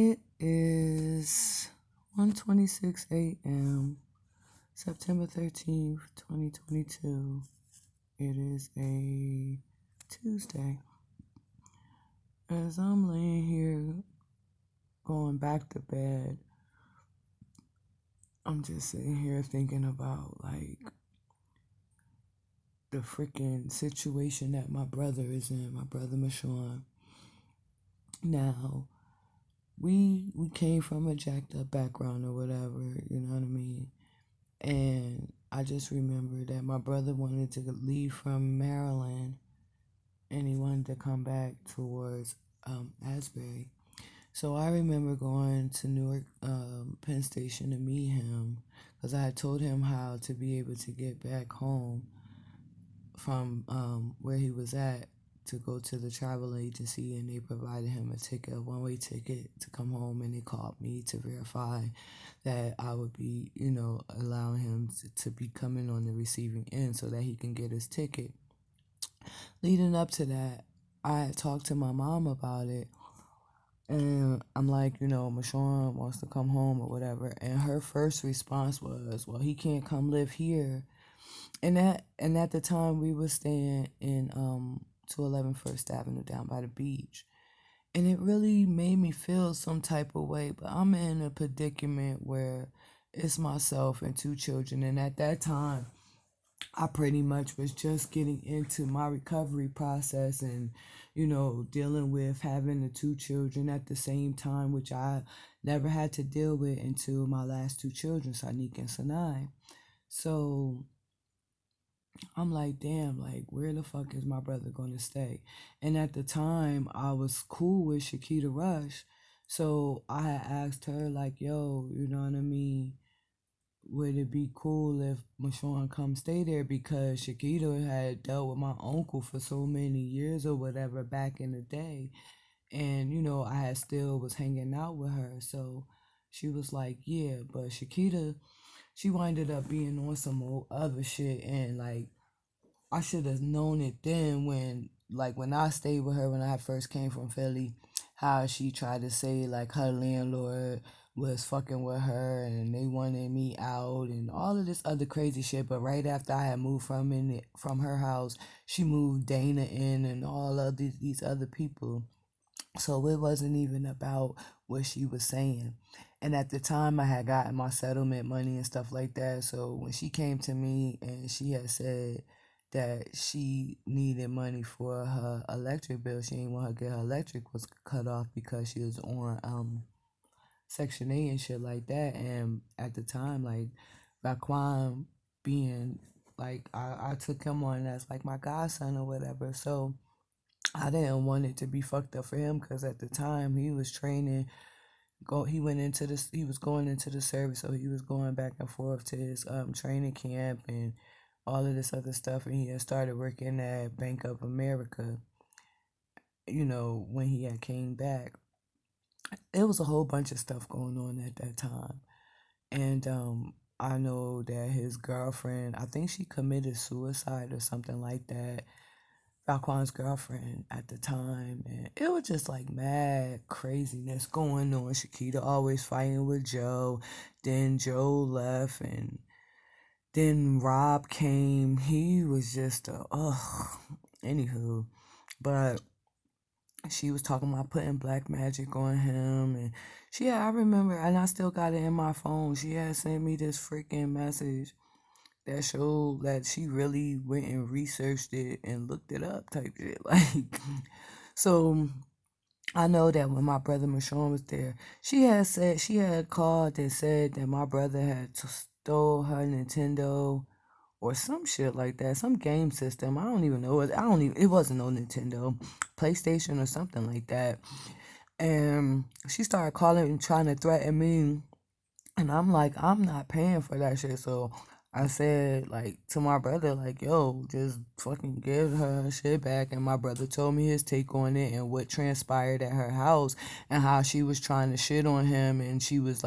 It is 1:26 a.m., September 13th, 2022. It is a Tuesday. As I'm laying here going back to bed, I'm just sitting here thinking about the freaking situation that my brother is in, my brother Mashawn. Now, we came from a jacked up background or whatever, you know what I mean? And I just remember that my brother wanted to leave from Maryland and he wanted to come back towards Asbury. So I remember going to Newark Penn Station to meet him because I had told him how to be able to get back home from where he was at to go to the travel agency, and they provided him a one-way ticket to come home, and they called me to verify that I would be, allowing him to be coming on the receiving end so that he can get his ticket. Leading up to that, I had talked to my mom about it, and I'm like, Mashawn wants to come home or whatever, and her first response was, well, he can't come live here. And at the time we were staying in 211 First Avenue down by the beach. And it really made me feel some type of way, but I'm in a predicament where it's myself and two children. And at that time, I pretty much was just getting into my recovery process and, dealing with having the two children at the same time, which I never had to deal with until my last two children, Sanique and Sanai. So I'm like, damn, where the fuck is my brother going to stay? And at the time, I was cool with Shakita Rush. So I had asked her, yo, you know what I mean? Would it be cool if Mashawn come stay there? Because Shakita had dealt with my uncle for so many years or whatever back in the day. And, I had still was hanging out with her. So she was like, yeah, but Shakita, she winded up being on some old other shit, and I should have known it then when I stayed with her when I first came from Philly, how she tried to say her landlord was fucking with her and they wanted me out and all of this other crazy shit. But right after I had moved from her house, she moved Dana in and all of these other people. So it wasn't even about what she was saying. And at the time, I had gotten my settlement money and stuff like that. So when she came to me and she had said that she needed money for her electric bill, she didn't want her to get her electric was cut off because she was on Section 8 and shit like that. And at the time, Raquan being I took him on as my godson or whatever. So I didn't want it to be fucked up for him because at the time he was training. He went into this. He was going into the service, so he was going back and forth to his training camp and all of this other stuff. And he had started working at Bank of America. When he had came back, it was a whole bunch of stuff going on at that time. And I know that his girlfriend, I think she committed suicide or something like that. Raquan's girlfriend at the time, and it was just mad craziness going on. Shakita always fighting with Joe, then Joe left, and then Rob came. He was just anywho, but she was talking about putting black magic on him, and I remember, and I still got it in my phone. She had sent me this freaking message that showed that she really went and researched it and looked it up type shit. So I know that when my brother Mashawn was there, she had called and said that my brother had stole her Nintendo or some shit like that, some game system. I don't even know. It wasn't no Nintendo, PlayStation or something like that. And she started calling and trying to threaten me. And I'm like, I'm not paying for that shit. So I said, to my brother, yo, just fucking give her shit back. And my brother told me his take on it and what transpired at her house and how she was trying to shit on him. And she was,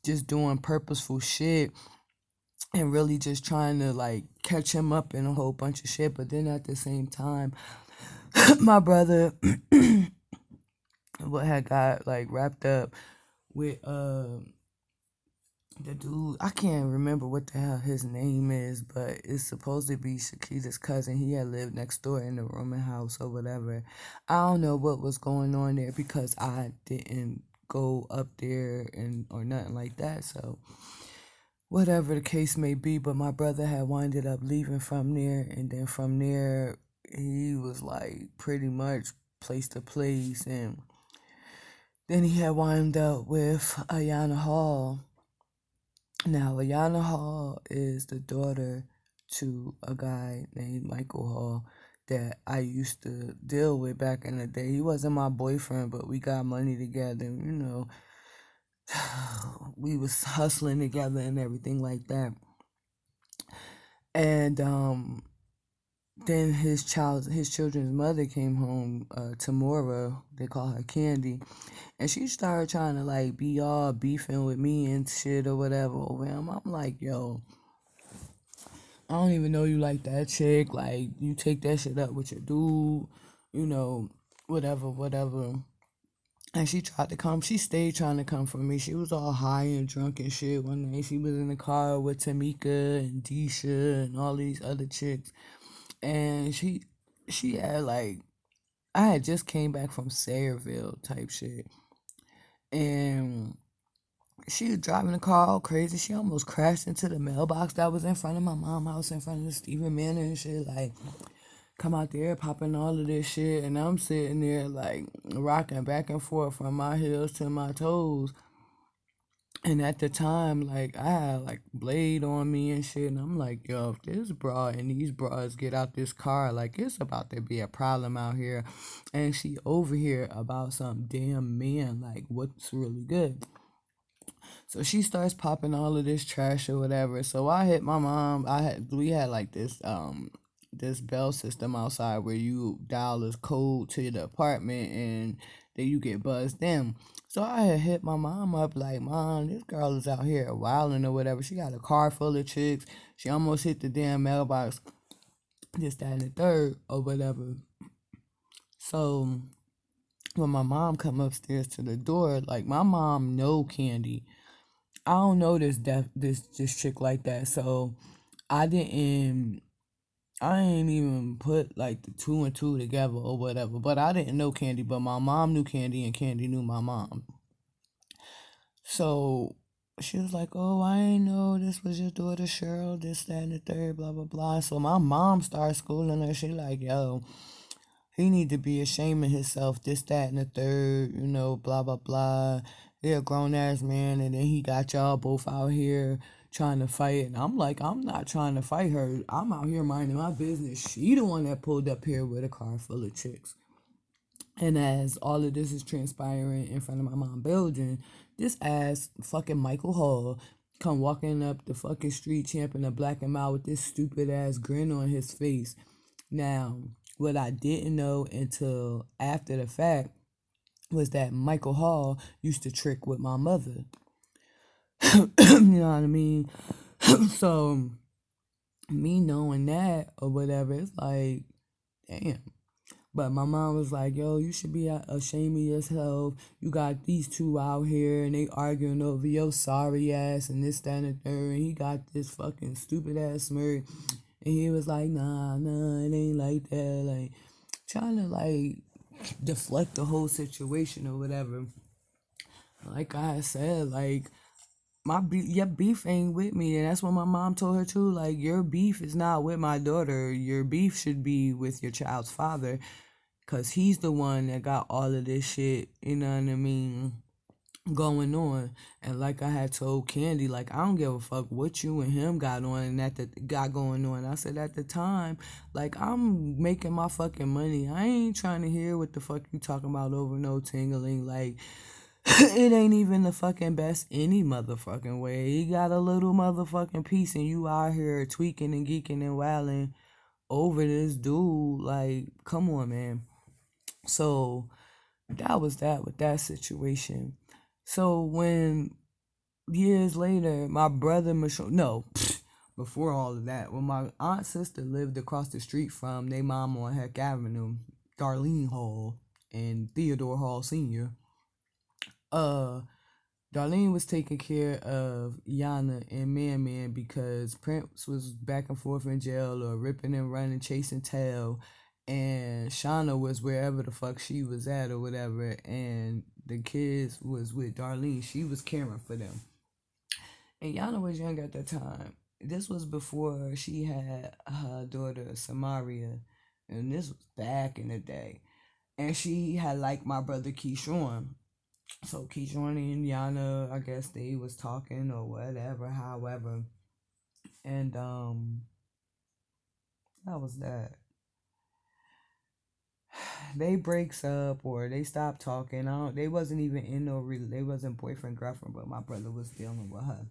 just doing purposeful shit and really just trying to, catch him up in a whole bunch of shit. But then at the same time, my brother what had got like wrapped up with the dude. I can't remember what the hell his name is, but it's supposed to be Shakita's cousin. He had lived next door in the rooming house or whatever. I don't know what was going on there because I didn't go up there and or nothing like that. So whatever the case may be, but my brother had winded up leaving from there, and then from there he was like pretty much place to place, and then he had wound up with Ayana Hall. Now, Ayana Hall is the daughter to a guy named Michael Hall that I used to deal with back in the day. He wasn't my boyfriend, but we got money together, we was hustling together and everything like that. And then his children's mother came home, Tamora, they call her Candy, and she started trying to like be all beefing with me and shit or whatever over him. I'm like, yo, I don't even know you like that chick. Like, you take that shit up with your dude, whatever. And she stayed trying to come for me. She was all high and drunk and shit one night. She was in the car with Tamika and Deisha and all these other chicks. And she had like, I had just came back from Sayreville type shit. And she was driving the car all crazy. She almost crashed into the mailbox that was in front of my mom's house, in front of the Stephen Manor and shit. Like, come out there popping all of this shit, and I'm sitting there like rocking back and forth from my heels to my toes. And at the time, like, I had like blade on me and shit, and I'm like, yo, if this bra and these bras get out this car, like, it's about to be a problem out here. And she over here about some damn man, like, what's really good. So she starts popping all of this trash or whatever. So I hit my mom. We had like this bell system outside where you dial this code to the apartment and then you get buzzed in. So I had hit my mom up like, Mom, this girl is out here wilding or whatever. She got a car full of chicks. She almost hit the damn mailbox. This, that, and the third or whatever. So when my mom come upstairs to the door, like, my mom know Candy. I don't know this chick like that, so I didn't I ain't even put like the two and two together or whatever. But I didn't know Candy, but my mom knew Candy and Candy knew my mom. So she was like, "Oh, I ain't know this was your daughter Cheryl, this, that, and the third, blah blah blah." So my mom started schooling her. She like, "Yo, he need to be ashamed of himself, this, that, and the third, blah, blah, blah. He a grown ass man, and then he got y'all both out here trying to fight." And I'm like, I'm not trying to fight her. I'm out here minding my business. She the one that pulled up here with a car full of chicks. And as all of this is transpiring in front of my mom building, this ass fucking Michael Hall come walking up the fucking street champing a black and mild with this stupid ass grin on his face. Now, what I didn't know until after the fact was that Michael Hall used to trick with my mother. You know what I mean? So, me knowing that or whatever, it's like, damn. But my mom was like, yo, you should be ashamed of yourself. You got these two out here and they arguing over your sorry ass and this, that, and the third. And he got this fucking stupid ass smirk. And he was like, nah, it ain't like that. Like, trying to, like, deflect the whole situation or whatever. Like I said, like, your beef ain't with me. And that's what my mom told her, too. Like, your beef is not with my daughter. Your beef should be with your child's father. Because he's the one that got all of this shit, you know what I mean, going on. And like I had told Candy, like, I don't give a fuck what you and him got on and that got going on. I said at the time, like, I'm making my fucking money. I ain't trying to hear what the fuck you talking about over no tingling. Like, it ain't even the fucking best any motherfucking way. He got a little motherfucking piece and you out here tweaking and geeking and wilding over this dude. Like, come on, man. So that was that with that situation. So when years later, my brother Michelle, no, before all of that, when my aunt sister lived across the street from their mom on Heck Avenue, Darlene Hall and Theodore Hall Sr., uh Darlene was taking care of Yana and Man Man because Prince was back and forth in jail or ripping and running, chasing tail, and Shauna was wherever the fuck she was at or whatever, and the kids was with Darlene. She was caring for them. And Yana was young at that time. This was before she had her daughter Samaria, and this was back in the day. And she had like my brother Keyshawn. So Keyshawn and Yana, I guess they was talking or whatever, however. And that was that. They breaks up or they stopped talking. They wasn't even in they wasn't boyfriend girlfriend, but my brother was dealing with her.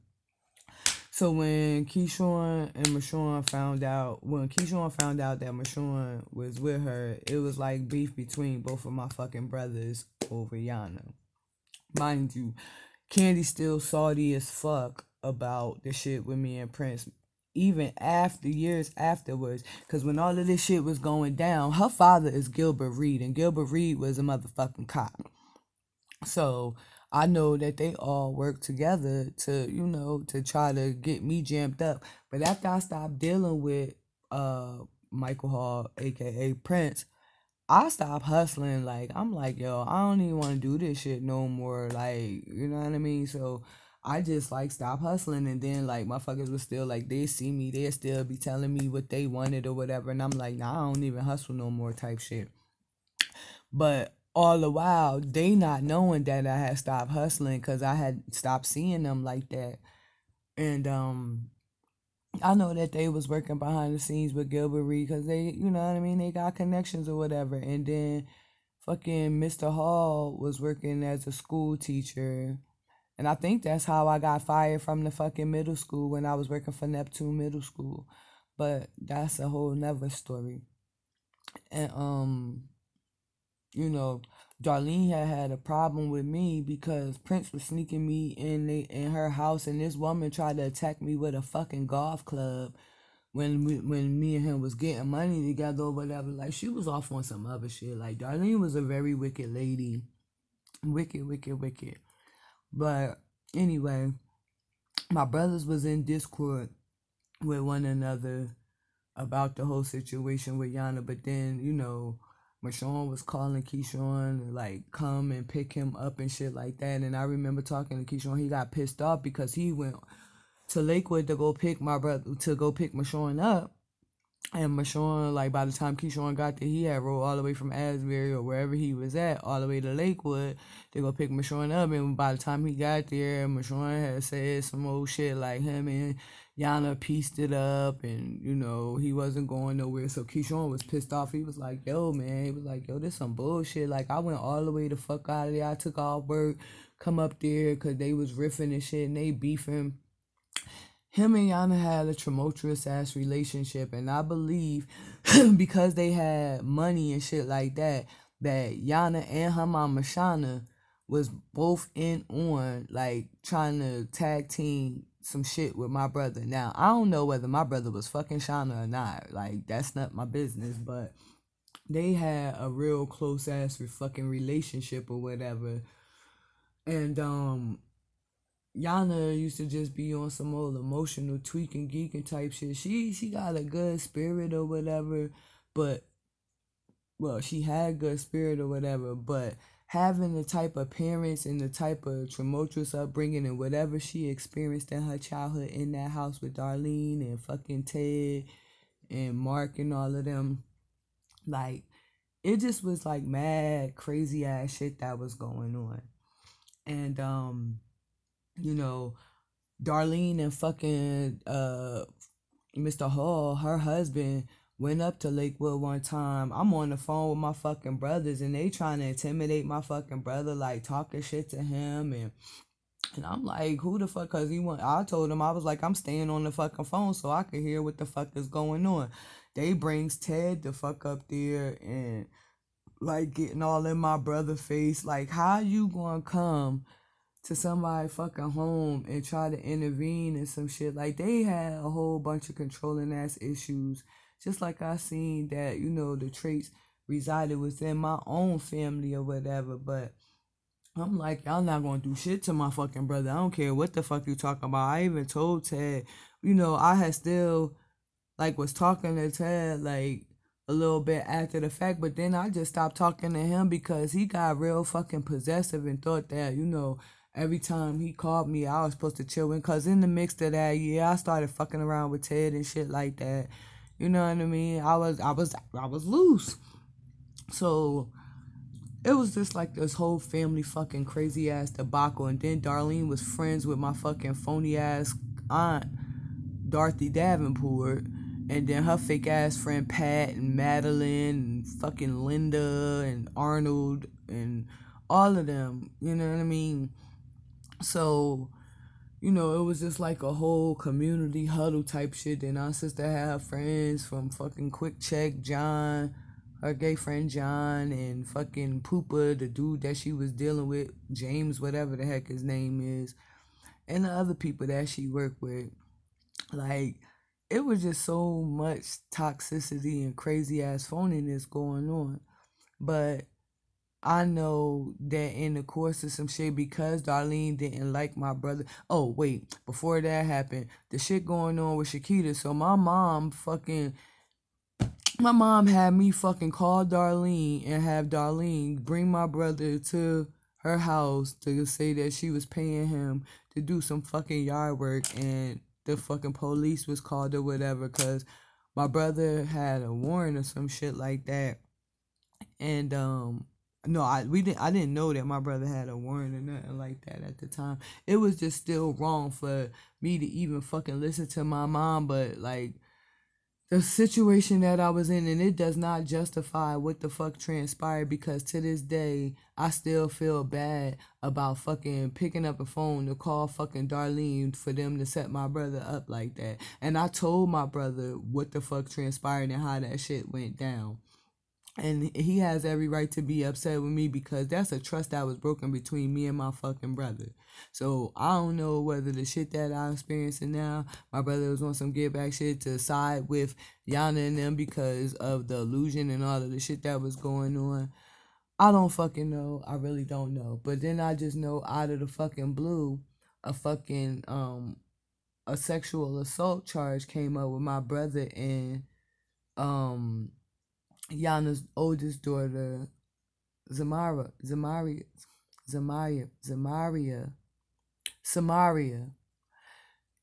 So when Keyshawn and Marshawn found out that Marshawn was with her, it was like beef between both of my fucking brothers over Yana. Mind you, Candy still salty as fuck about the shit with me and Prince, even after years afterwards. Cause when all of this shit was going down, her father is Gilbert Reed, and Gilbert Reed was a motherfucking cop. So I know that they all work together to try to get me jammed up. But after I stopped dealing with Michael Hall, aka Prince, I stopped hustling. Like, I'm like, yo, I don't even want to do this shit no more. Like, you know what I mean? So I just like stop hustling, and then like motherfuckers would still like they see me, they still be telling me what they wanted or whatever, and I'm like, nah, I don't even hustle no more type shit. But all the while, they not knowing that I had stopped hustling because I had stopped seeing them like that. And I know that they was working behind the scenes with Gilbert Reed because they, you know what I mean, they got connections or whatever. And then fucking Mr. Hall was working as a school teacher. And I think that's how I got fired from the fucking middle school when I was working for Neptune Middle School. But that's a whole nother story. And you know, Darlene had a problem with me because Prince was sneaking me in her house, and this woman tried to attack me with a fucking golf club when me and him was getting money together or whatever. Like, she was off on some other shit. Like, Darlene was a very wicked lady, wicked, wicked, wicked. But anyway, my brothers was in discord with one another about the whole situation with Yana, but then, Marshawn was calling Keyshawn to like come and pick him up and shit like that. And I remember talking to Keyshawn, he got pissed off because he went to Lakewood to go pick Marshawn up. And Marshawn, like by the time Keyshawn got there, he had rode all the way from Asbury or wherever he was at, all the way to Lakewood to go pick Marshawn up. And by the time he got there, Marshawn had said some old shit like him and Yana pieced it up, and he wasn't going nowhere. So Keyshawn was pissed off. He was like, "Yo, man," he was like, "Yo, this some bullshit. Like, I went all the way the fuck out of there. I took off work, come up there because they was riffing and shit, and they beefing." Him and Yana had a tumultuous ass relationship, and I believe because they had money and shit like that, that Yana and her mama Shauna was both in on like trying to tag team some shit with my brother. Now I don't know whether my brother was fucking Shauna or not. Like, that's not my business, but they had a real close ass fucking relationship or whatever. And Yana used to just be on some old emotional tweaking geeking type shit. She got a good spirit or whatever, but well, she had good spirit or whatever, but having the type of parents and the type of tumultuous upbringing and whatever she experienced in her childhood in that house with Darlene and fucking Ted and Mark and all of them, like, it just was like mad crazy ass shit that was going on. And you know, Darlene and fucking Mr. Hall, her husband, went up to Lakewood one time. I'm on the phone with my fucking brothers, and they trying to intimidate my fucking brother, like talking shit to him, and I'm like, who the fuck? Cause I told him, I was like, I'm staying on the fucking phone so I can hear what the fuck is going on. They brings Ted the fuck up there and like getting all in my brother face. Like, how you gonna come to somebody fucking home and try to intervene and some shit? Like, they had a whole bunch of controlling ass issues. Just like I seen that, the traits resided within my own family or whatever. But I'm like, y'all not gonna do shit to my fucking brother. I don't care what the fuck you talking about. I even told Ted, I had still like was talking to Ted like a little bit after the fact, but then I just stopped talking to him because he got real fucking possessive and thought that, every time he called me, I was supposed to chill in. Cause in the mix of that year, I started fucking around with Ted and shit like that. You know what I mean? I was loose. So it was just like this whole family fucking crazy ass debacle. And then Darlene was friends with my fucking phony ass aunt, Dorothy Davenport. And then her fake ass friend Pat and Madeline and fucking Linda and Arnold and all of them. You know what I mean? So, it was just like a whole community huddle type shit. Then our sister had her friends from fucking Quick Check, John, her gay friend John, and fucking Poopa, the dude that she was dealing with, James, whatever the heck his name is, and the other people that she worked with. Like, it was just so much toxicity and crazy ass phoniness going on. But I know that in the course of some shit, because Darlene didn't like my brother. Oh, wait, before that happened, the shit going on with Shakita. So my mom had me fucking call Darlene and have Darlene bring my brother to her house to say that she was paying him to do some fucking yard work, and the fucking police was called or whatever because my brother had a warrant or some shit like that. And no, I didn't know that my brother had a warrant or nothing like that at the time. It was just still wrong for me to even fucking listen to my mom, but like the situation that I was in, and it does not justify what the fuck transpired, because to this day I still feel bad about fucking picking up a phone to call fucking Darlene for them to set my brother up like that. And I told my brother what the fuck transpired and how that shit went down. And he has every right to be upset with me because that's a trust that was broken between me and my fucking brother. So I don't know whether the shit that I'm experiencing now, my brother was on some get back shit to side with Yana and them because of the illusion and all of the shit that was going on. I don't fucking know. I really don't know. But then I just know out of the fucking blue, a fucking a sexual assault charge came up with my brother and um Yana's oldest daughter, Samaria.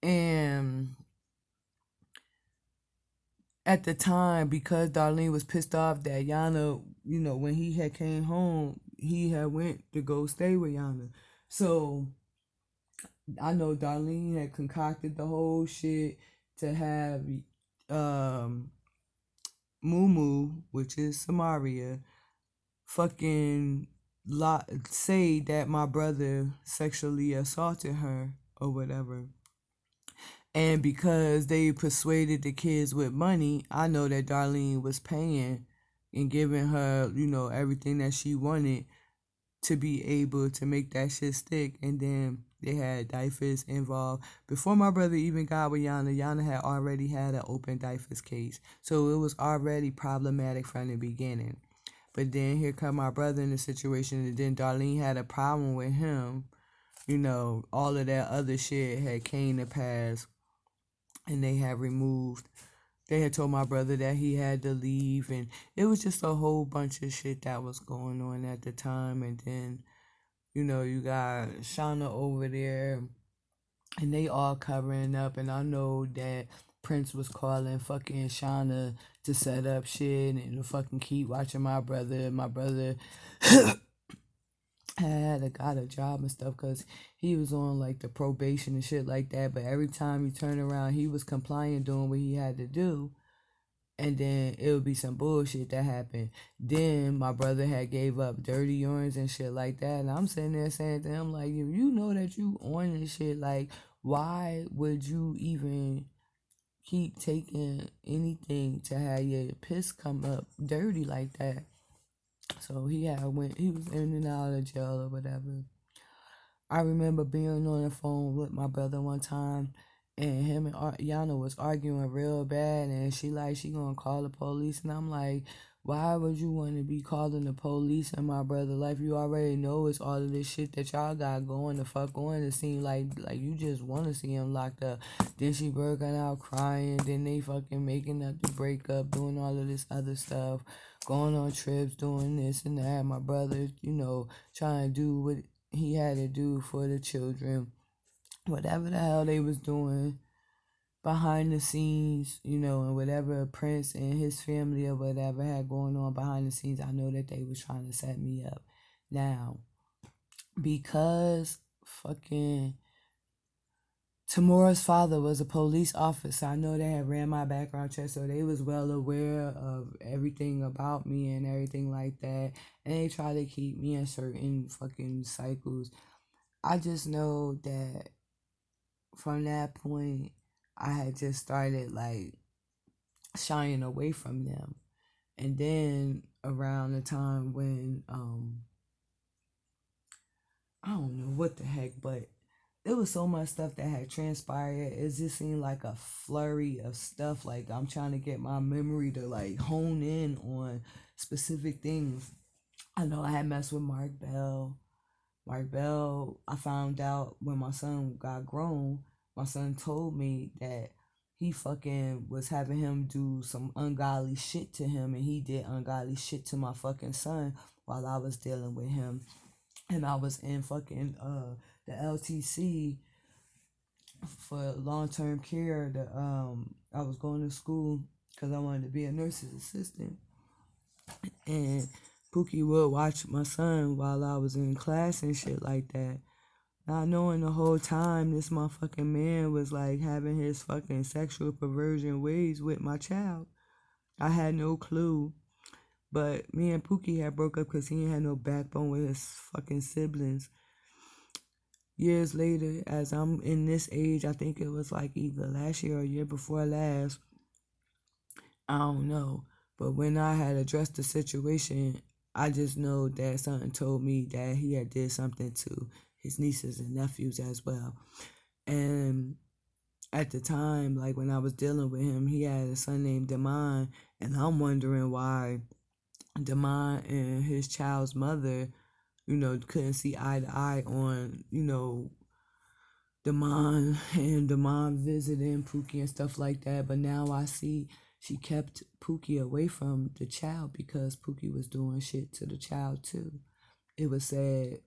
And at the time, because Darlene was pissed off that Yana, when he had came home, he had went to go stay with Yana. So I know Darlene had concocted the whole shit to have Mumu, which is Samaria, fucking say that my brother sexually assaulted her or whatever. And because they persuaded the kids with money, I know that Darlene was paying and giving her, everything that she wanted to be able to make that shit stick. And then they had DYFS involved. Before my brother even got with Yana had already had an open DYFS case. So it was already problematic from the beginning. But then here come my brother in the situation, and then Darlene had a problem with him. All of that other shit had came to pass, and they had told my brother that he had to leave, and it was just a whole bunch of shit that was going on at the time. And then, you got Shauna over there, and they all covering up, and I know that Prince was calling fucking Shauna to set up shit and to fucking keep watching my brother. My brother got a job and stuff because he was on like the probation and shit like that. But every time he turned around, he was compliant doing what he had to do. And then it would be some bullshit that happened. Then my brother had gave up dirty urines and shit like that. And I'm sitting there saying to him, like, if you know that you on this shit, like, why would you even keep taking anything to have your piss come up dirty like that? So he was in and out of jail or whatever. I remember being on the phone with my brother one time, and him and Yana was arguing real bad, and she gonna call the police, and I'm like, Why would you want to be calling the police in my brother's life? You already know it's all of this shit that y'all got going the fuck on. It seems like you just want to see him locked up. Then she breaking out crying. Then they fucking making up the breakup, doing all of this other stuff, going on trips, doing this and that. My brother, trying to do what he had to do for the children, whatever the hell they was doing behind the scenes, and whatever Prince and his family or whatever had going on behind the scenes, I know that they was trying to set me up. Now, because fucking Tamora's father was a police officer, I know they had ran my background check, so they was well aware of everything about me and everything like that, and they try to keep me in certain fucking cycles. I just know that from that point, I had just started like shying away from them. And then around the time when I don't know what the heck, but there was so much stuff that had transpired. It just seemed like a flurry of stuff. Like I'm trying to get my memory to like hone in on specific things. I know I had messed with Mark Bell. Mark Bell, I found out when my son got grown, my son told me that he fucking was having him do some ungodly shit to him, and he did ungodly shit to my fucking son while I was dealing with him. And I was in fucking the LTC for long-term care. I was going to school because I wanted to be a nurse's assistant. And Pookie would watch my son while I was in class and shit like that. Not knowing the whole time this motherfucking man was like having his fucking sexual perversion ways with my child. I had no clue. But me and Pookie had broke up because he ain't had no backbone with his fucking siblings. Years later, as I'm in this age, I think it was like either last year or year before last, I don't know. But when I had addressed the situation, I just know that something told me that he had did something to his nieces and nephews as well. And at the time, like when I was dealing with him, he had a son named Damon, and I'm wondering why Damon and his child's mother, couldn't see eye to eye on, Damon visiting Pookie and stuff like that. But now I see she kept Pookie away from the child because Pookie was doing shit to the child too. It was said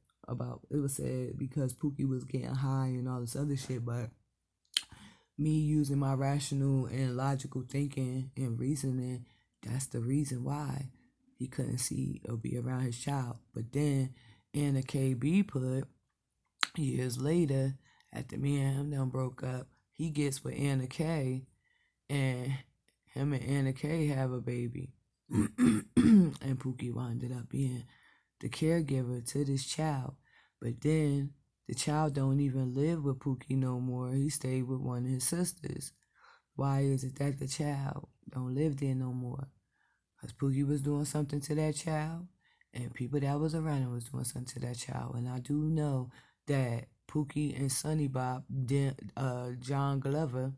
because Pookie was getting high and all this other shit, but me using my rational and logical thinking and reasoning, that's the reason why he couldn't see or be around his child. But then Anna KB put years later, after me and him done broke up, he gets with Anna K, and him and Anna K have a baby. And Pookie wound up being the caregiver to this child. But then the child don't even live with Pookie no more. He stayed with one of his sisters. Why is it that the child don't live there no more? Because Pookie was doing something to that child, and people that was around him was doing something to that child. And I do know that Pookie and Sonny Bob, John Glover,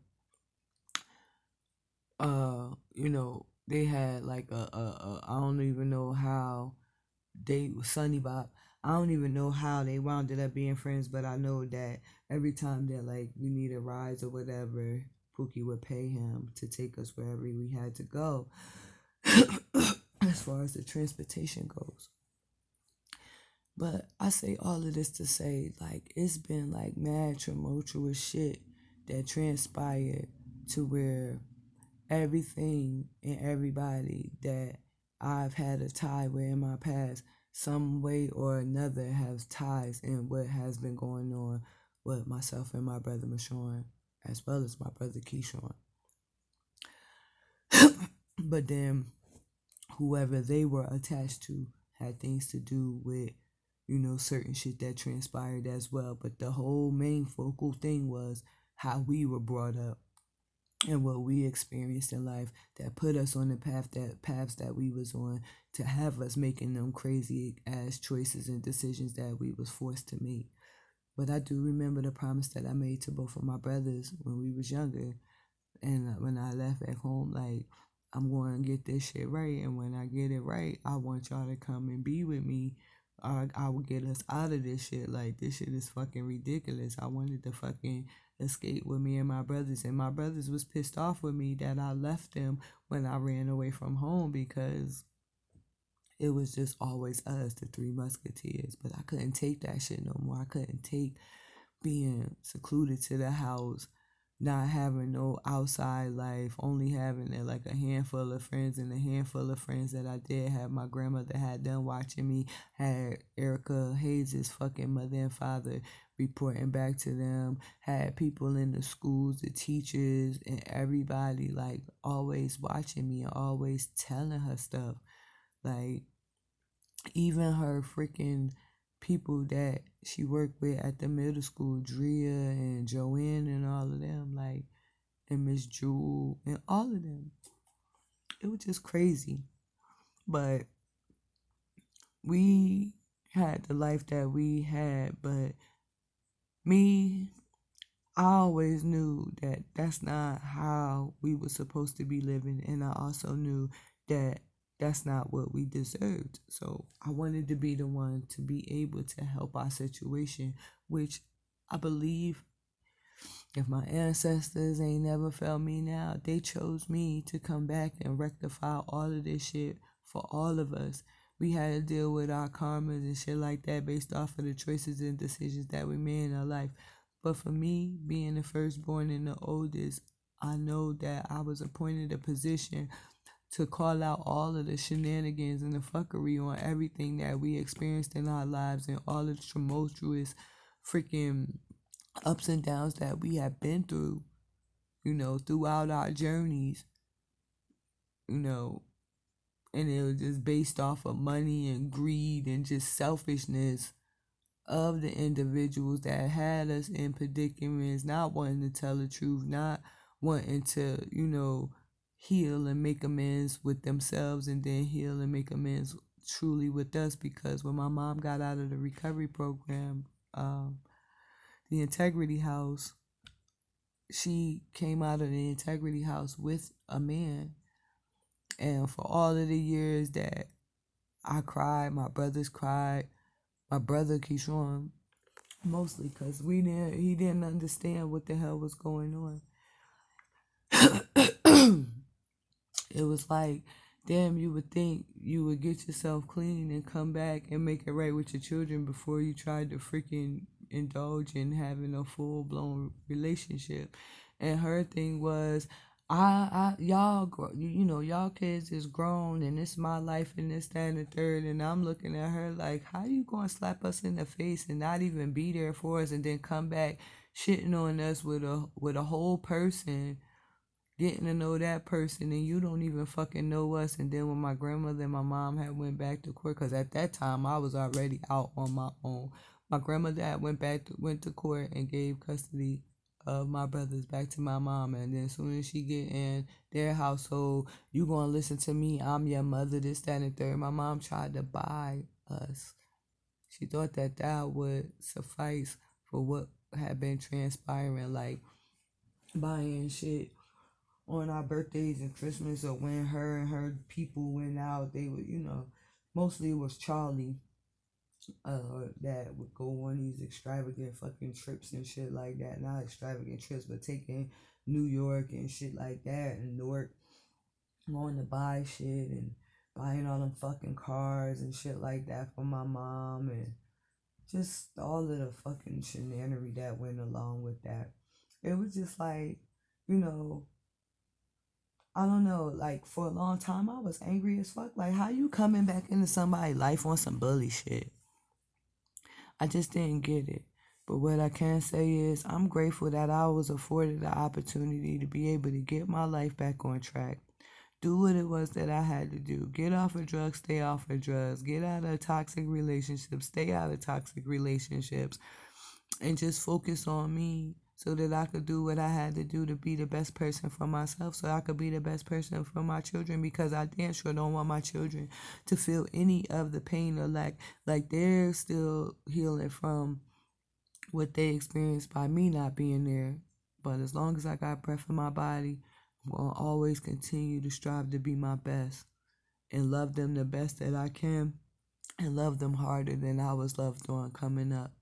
they had like I don't even know how Sonny Bob. I don't even know how they wound up being friends, but I know that every time that like we needed rides or whatever, Pookie would pay him to take us wherever we had to go. As far as the transportation goes. But I say all of this to say, like, it's been like mad tumultuous shit that transpired to where everything and everybody that I've had a tie with in my past, some way or another, has ties in what has been going on with myself and my brother Mashawn, as well as my brother Keyshawn. But then whoever they were attached to had things to do with, certain shit that transpired as well. But the whole main focal thing was how we were brought up and what we experienced in life that put us on the paths that we was on, to have us making them crazy ass choices and decisions that we was forced to make. But I do remember the promise that I made to both of my brothers when we was younger, and when I left back home, like, I'm going to get this shit right. And when I get it right, I want y'all to come and be with me. I will get us out of this shit. Like, this shit is fucking ridiculous. I wanted to fucking escape with me and my brothers. And my brothers was pissed off with me that I left them when I ran away from home, because it was just always us, the Three Musketeers. But I couldn't take that shit no more. I couldn't take being secluded to the house, not having no outside life, only having like a handful of friends, and a handful of friends that I did have, my grandmother had them watching me, had Erica Hayes' fucking mother and father reporting back to them, had people in the schools, the teachers, and everybody like always watching me and always telling her stuff. Like, even her freaking people that she worked with at the middle school, Drea and Joanne and all of them, like, and Miss Jewel and all of them. It was just crazy. But we had the life that we had, but me, I always knew that that's not how we were supposed to be living, and I also knew that that's not what we deserved. So I wanted to be the one to be able to help our situation, which I believe if my ancestors ain't never felt me now, they chose me to come back and rectify all of this shit for all of us. We had to deal with our karmas and shit like that based off of the choices and decisions that we made in our life. But for me, being the firstborn and the oldest, I know that I was appointed a position to call out all of the shenanigans and the fuckery on everything that we experienced in our lives, and all of the tumultuous freaking ups and downs that we have been through, throughout our journeys, you know, and it was just based off of money and greed and just selfishness of the individuals that had us in predicaments, not wanting to tell the truth, not wanting to, heal and make amends with themselves, and then heal and make amends truly with us. Because when my mom got out of the recovery program, the Integrity House, she came out of the Integrity House with a man. And for all of the years that I cried, my brothers cried, my brother Keyshawn, mostly because he didn't understand what the hell was going on. It was like, damn, you would think you would get yourself clean and come back and make it right with your children before you tried to freaking indulge in having a full blown relationship. And her thing was, y'all, y'all kids is grown, and it's my life, and this, that, and the third. And I'm looking at her like, how you gonna slap us in the face and not even be there for us, and then come back shitting on us with a whole person, getting to know that person, and you don't even fucking know us. And then when my grandmother and my mom had went back to court, because at that time I was already out on my own. My grandmother had went to court and gave custody of my brothers back to my mom. And then as soon as she get in their household, you gonna listen to me, I'm your mother, this, that, and the third. My mom tried to buy us. She thought that would suffice for what had been transpiring, like buying shit on our birthdays and Christmas, or when her and her people went out. They would, mostly it was Charlie, that would go on these extravagant fucking trips and shit like that. Not extravagant trips, but taking New York and shit like that, and Newark, going to buy shit and buying all them fucking cars and shit like that for my mom, and just all of the fucking shenanigery that went along with that. It was just like, I don't know, like, for a long time I was angry as fuck. Like, how you coming back into somebody's life on some bully shit? I just didn't get it. But what I can say is I'm grateful that I was afforded the opportunity to be able to get my life back on track. Do what it was that I had to do. Get off of drugs, stay off of drugs. Get out of toxic relationships, stay out of toxic relationships. And just focus on me, so that I could do what I had to do to be the best person for myself, so I could be the best person for my children, because I damn sure don't want my children to feel any of the pain or lack. Like, they're still healing from what they experienced by me not being there. But as long as I got breath in my body, will always continue to strive to be my best and love them the best that I can and love them harder than I was loved on coming up.